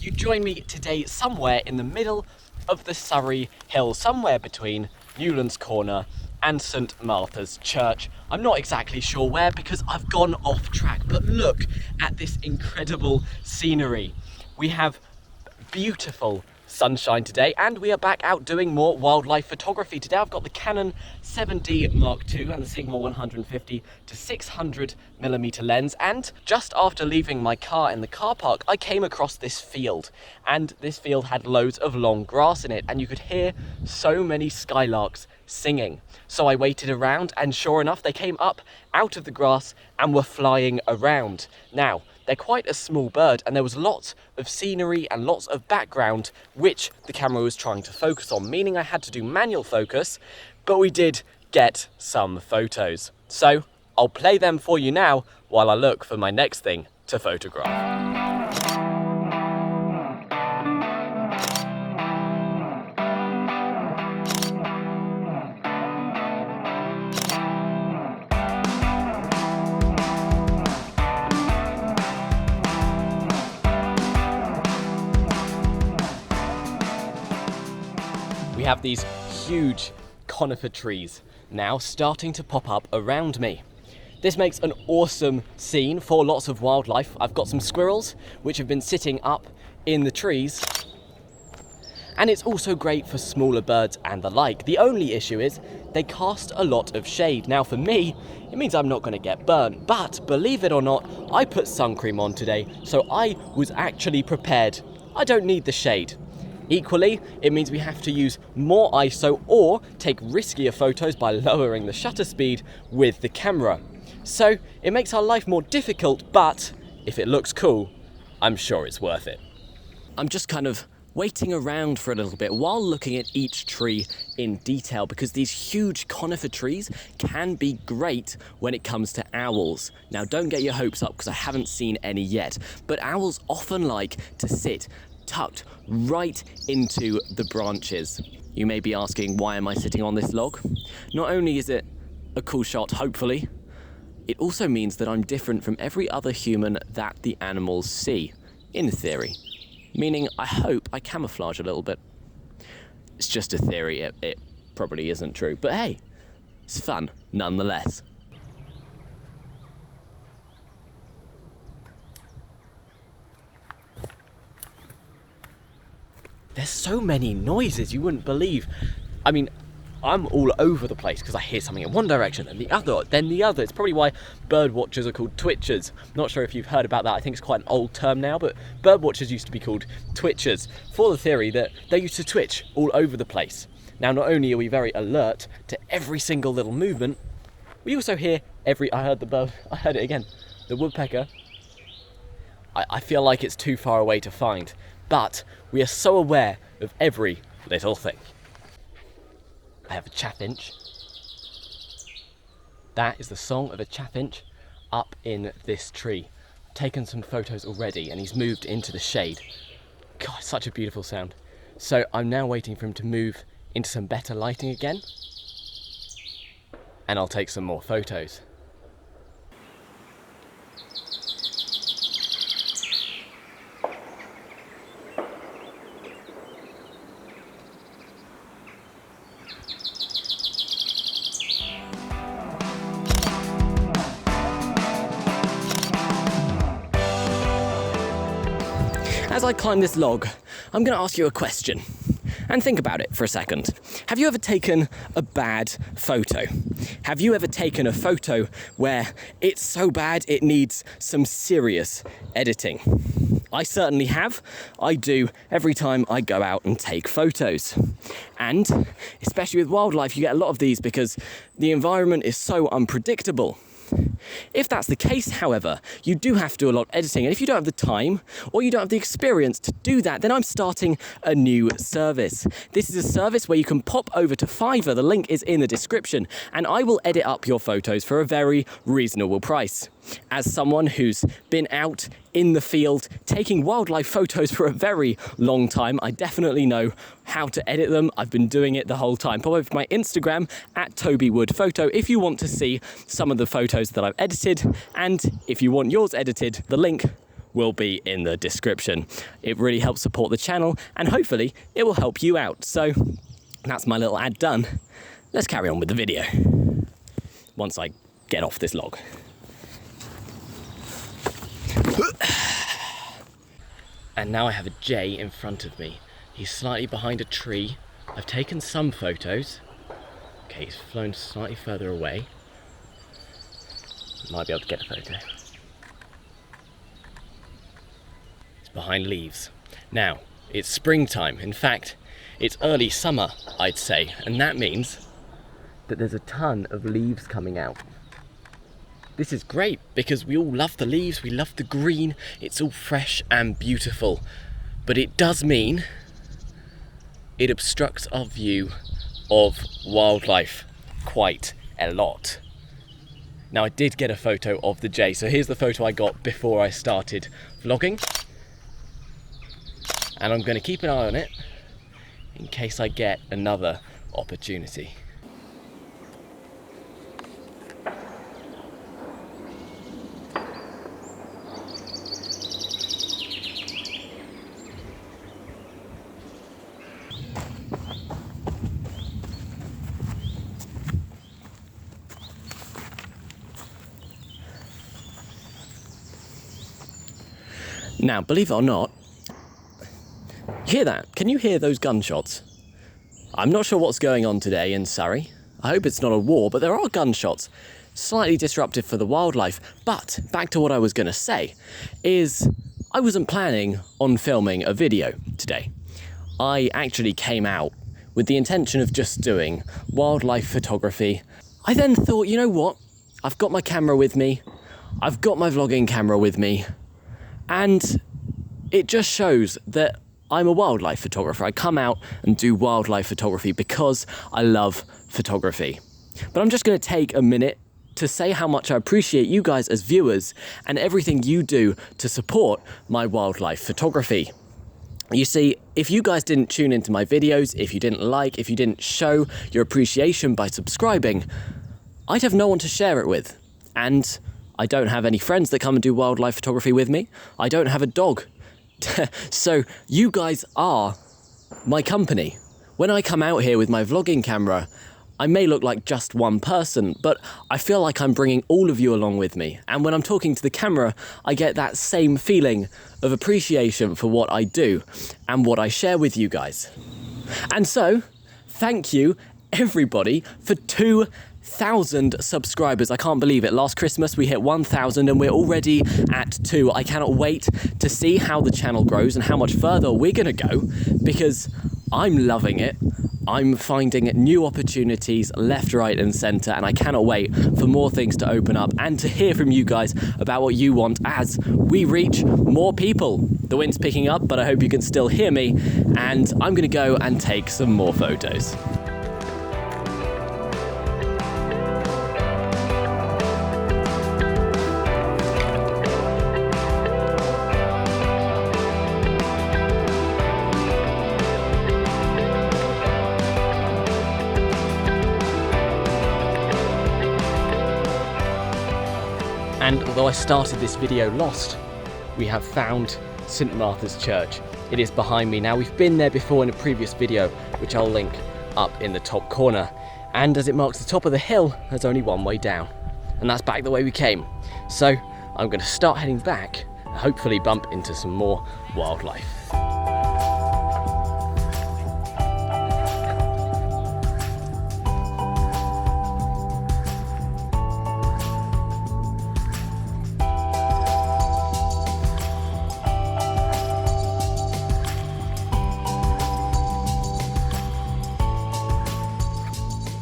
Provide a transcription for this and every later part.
you join me today somewhere in the middle of the Surrey Hills, somewhere between Newlands Corner and St Martha's Church. I'm not exactly sure where because I've gone off track, but look at this incredible scenery. We have beautiful sunshine today, and we are back out doing more wildlife photography. Today I've got the Canon 7D Mark II and the Sigma 150 to 600mm lens, and just after leaving my car in the car park I came across this field, and this field had loads of long grass in it, and you could hear so many skylarks singing. So I waited around, and sure enough they came up out of the grass and were flying around. Now they're quite a small bird, and there was lots of scenery and lots of background which the camera was trying to focus on, meaning I had to do manual focus, but we did get some photos. So I'll play them for you now while I look for my next thing to photograph. We have these huge conifer trees now starting to pop up around me. This makes an awesome scene for lots of wildlife. I've got some squirrels which have been sitting up in the trees, and it's also great for smaller birds and the like. The only issue is they cast a lot of shade. Now for me, it means I'm not going to get burnt, but believe it or not, I put sun cream on today, so I was actually prepared. I don't need the shade. Equally, it means we have to use more ISO or take riskier photos by lowering the shutter speed with the camera. So it makes our life more difficult, but if it looks cool, I'm sure it's worth it. I'm just kind of waiting around for a little bit while looking at each tree in detail, because these huge conifer trees can be great when it comes to owls. Now don't get your hopes up because I haven't seen any yet, but owls often like to sit tucked right into the branches. You may be asking, why am I sitting on this log? Not only is it a cool shot, hopefully, it also means that I'm different from every other human that the animals see, in theory. Meaning, I hope I camouflage a little bit. It's just a theory, it probably isn't true, but hey, it's fun nonetheless. There's so many noises you wouldn't believe. I mean, I'm all over the place because I hear something in one direction and the other, then the other. It's probably why bird watchers are called twitchers. Not sure if you've heard about that. I think it's quite an old term now, but bird watchers used to be called twitchers for the theory that they used to twitch all over the place. Now, not only are we very alert to every single little movement, we also hear I heard it again, the woodpecker. I feel like it's too far away to find, but we are so aware of every little thing. I have a chaffinch. That is the song of a chaffinch up in this tree. I've taken some photos already and he's moved into the shade. God, such a beautiful sound. So I'm now waiting for him to move into some better lighting again, and I'll take some more photos. As I climb this log, I'm going to ask you a question, and think about it for a second. Have you ever taken a bad photo? Have you ever taken a photo where it's so bad it needs some serious editing? I certainly have. I do every time I go out and take photos. And especially with wildlife, you get a lot of these because the environment is so unpredictable. If that's the case, however, you do have to do a lot of editing, and if you don't have the time or you don't have the experience to do that, then I'm starting a new service. This is a service where you can pop over to Fiverr, the link is in the description, and I will edit up your photos for a very reasonable price. As someone who's been out in the field taking wildlife photos for a very long time, I definitely know how to edit them. I've been doing it the whole time. Pop over to my Instagram at Toby Wood Photo if you want to see some of the photos that I've edited, and if you want yours edited, the link will be in the description. It really helps support the channel and hopefully it will help you out. So that's my little ad done. Let's carry on with the video once I get off this log. And now I have a jay in front of me. He's slightly behind a tree. I've taken some photos. Okay, he's flown slightly further away. Might be able to get a photo. It's behind leaves. Now, it's springtime. In fact, it's early summer, I'd say. And that means that there's a ton of leaves coming out. This is great because we all love the leaves, we love the green, it's all fresh and beautiful. But it does mean it obstructs our view of wildlife quite a lot. Now I did get a photo of the jay, so here's the photo I got before I started vlogging. And I'm going to keep an eye on it in case I get another opportunity. Now, believe it or not, you hear that? Can you hear those gunshots? I'm not sure what's going on today in Surrey. I hope it's not a war, but there are gunshots. Slightly disruptive for the wildlife. But back to what I was going to say, is I wasn't planning on filming a video today. I actually came out with the intention of just doing wildlife photography. I then thought, you know what? I've got my camera with me. I've got my vlogging camera with me. And it just shows that I'm a wildlife photographer. I come out and do wildlife photography because I love photography. But I'm just going to take a minute to say how much I appreciate you guys as viewers and everything you do to support my wildlife photography. You see, if you guys didn't tune into my videos, if you didn't like, if you didn't show your appreciation by subscribing, I'd have no one to share it with. And I don't have any friends that come and do wildlife photography with me. I don't have a dog. So you guys are my company. When I come out here with my vlogging camera, I may look like just one person, but I feel like I'm bringing all of you along with me. And when I'm talking to the camera, I get that same feeling of appreciation for what I do and what I share with you guys. And so, thank you everybody for 2,000 subscribers. I can't believe it. Last Christmas we hit 1,000 and we're already at 2. I cannot wait to see how the channel grows and how much further we're gonna go, because I'm loving it. I'm finding new opportunities left, right and centre, and I cannot wait for more things to open up and to hear from you guys about what you want as we reach more people. The wind's picking up, but I hope you can still hear me, and I'm gonna go and take some more photos. And although I started this video lost, we have found St Martha's Church. It is behind me now. We've been there before in a previous video, which I'll link up in the top corner. And as it marks the top of the hill, there's only one way down. And that's back the way we came. So I'm going to start heading back and hopefully bump into some more wildlife.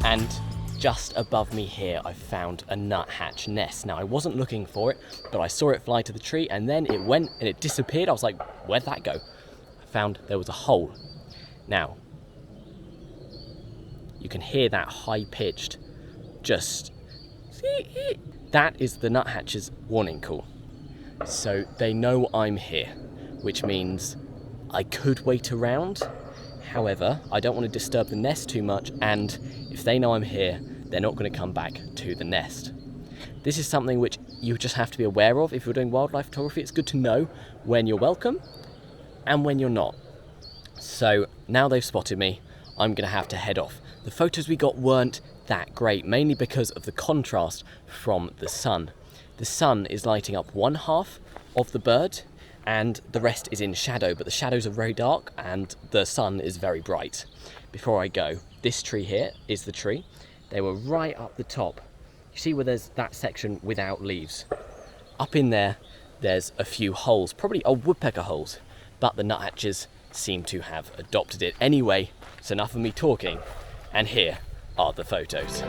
And just above me here, I found a nuthatch nest. Now, I wasn't looking for it, but I saw it fly to the tree and then it went and it disappeared. I was like, where'd that go? I found there was a hole. Now, you can hear that high-pitched, just, that is the nuthatch's warning call. So they know I'm here, which means I could wait around. However, I don't want to disturb the nest too much, and if they know I'm here, they're not going to come back to the nest. This is something which you just have to be aware of if you're doing wildlife photography. It's good to know when you're welcome and when you're not. So now they've spotted me, I'm gonna have to head off. The photos we got weren't that great, mainly because of the contrast from the sun. The sun is lighting up one half of the bird and the rest is in shadow, but the shadows are very dark and the sun is very bright. Before I go, this tree here is the tree. They were right up the top. You see where there's that section without leaves? Up in there, there's a few holes, probably old woodpecker holes, but the nuthatches seem to have adopted it. Anyway, it's enough of me talking, and here are the photos.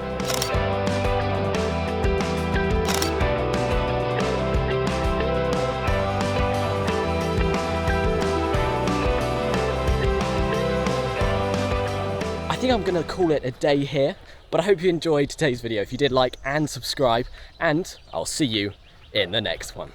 I think I'm gonna call it a day here, but I hope you enjoyed today's video. If you did, like and subscribe, and I'll see you in the next one.